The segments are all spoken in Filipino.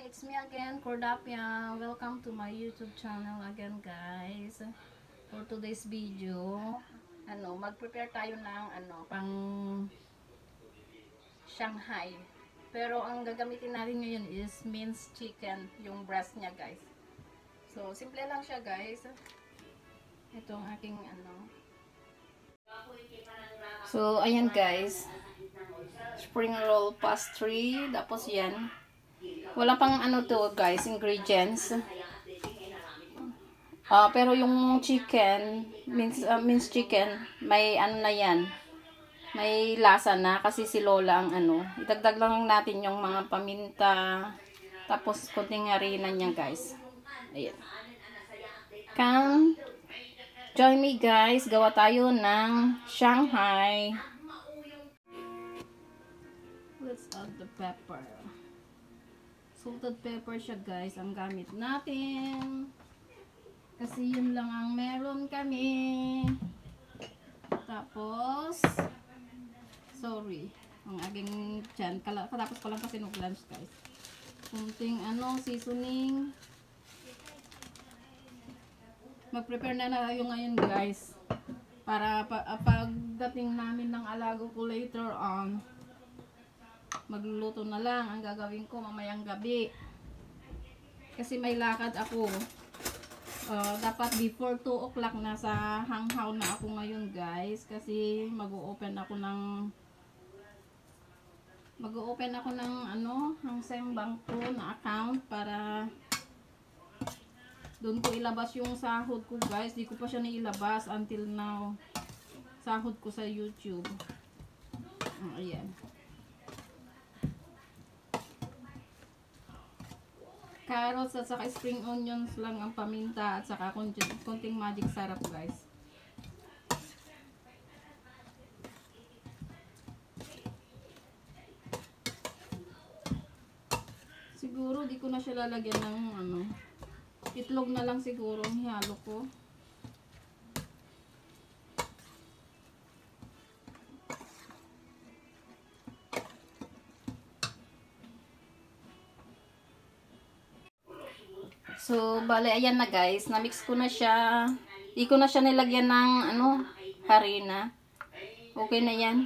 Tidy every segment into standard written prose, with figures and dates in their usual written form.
It's me again, Cordapia. Welcome to my YouTube channel again, guys. For today's video, mag-prepare tayo ng pang Shanghai. Pero ang gagamitin natin ngayon is minced chicken, yung breast niya, guys. So, simple lang siya, guys. Ito ang aking So, ayan, guys. Spring roll pastry, tapos yan. Wala pang to, guys, ingredients. Pero yung chicken, minced chicken, may na yan. May lasa na kasi si Lola ang Idagdag lang natin yung mga paminta, tapos konting harina niya, guys. Ayan. Come, join me, guys. Gawa tayo ng Shanghai. Let's add the pepper. Salted pepper siya, guys, ang gamit natin. Kasi yun lang ang meron kami. Tapos, sorry, ang aking tiyan. Katapos ko lang kasi nag-lunch, guys. Kunting seasoning. Mag-prepare na tayo ngayon, guys. Para pagdating namin ng alago ko later on, magluluto na lang ang gagawin ko mamayang gabi. Kasi may lakad ako. Dapat before 2 o'clock nasa hanghaw na ako ngayon, guys. Kasi mag-o-open ako ng Hang Seng Bank ko na account para doon ko ilabas yung sahod ko, guys. Di ko pa siya nailabas until now. Sahod ko sa YouTube. Ayan. Carrots at saka spring onions lang ang paminta at saka konting magic sarap, guys. Siguro di ko na siya lalagyan ng itlog na lang siguro ang hihalo ko. So, bale, ayan na, guys. Na-mix ko na siya. Di ko na siya nilagyan ng, harina. Okay na yan.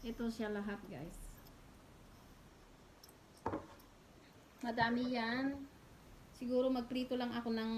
Ito siya lahat, guys. Madami yan. Siguro magprito lang ako ng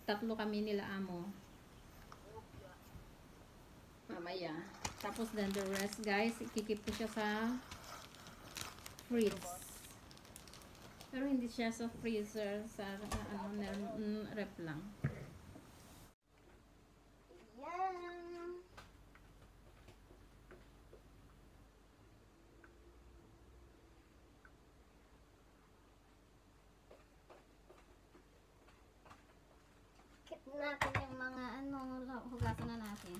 tatlo kami nila amo. Mamaya. Tapos then the rest, guys, ikikip ko siya sa fridge. Pero hindi siya sa freezer, sa rep lang. Yan. Kit natin yung mga hugasan na natin.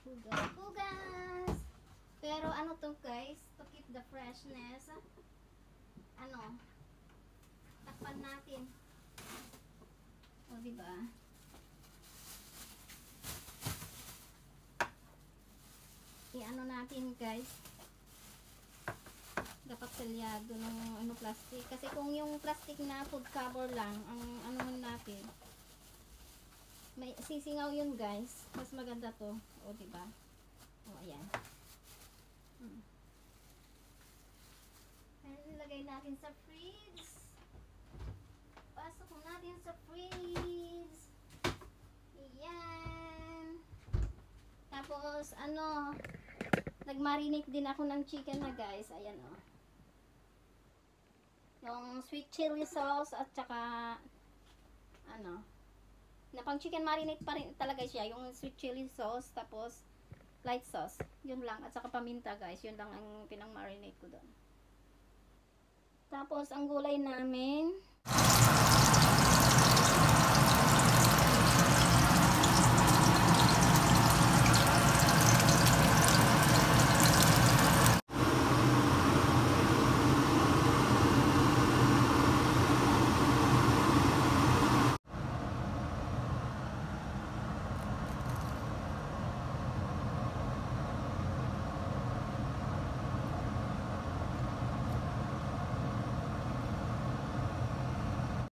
Hugas. Pero ano to guys, to keep the freshness, takpan natin. O diba? I-ano natin guys, dapat selyado ng plastic. Kasi kung yung plastic na food cover lang ang natin, may sisingaw yun guys. Mas maganda to. O diba? O ayan. Ilagay natin sa fridge. Pasok natin sa fridge. Ayan. Tapos nagmarinate din ako ng chicken na guys. Ayan o. Yung sweet chili sauce at saka na pang chicken marinate pa rin talaga siya. Yung sweet chili sauce tapos light sauce. Yun lang. At saka paminta guys. Yun lang ang pinang marinate ko doon. Tapos ang gulay namin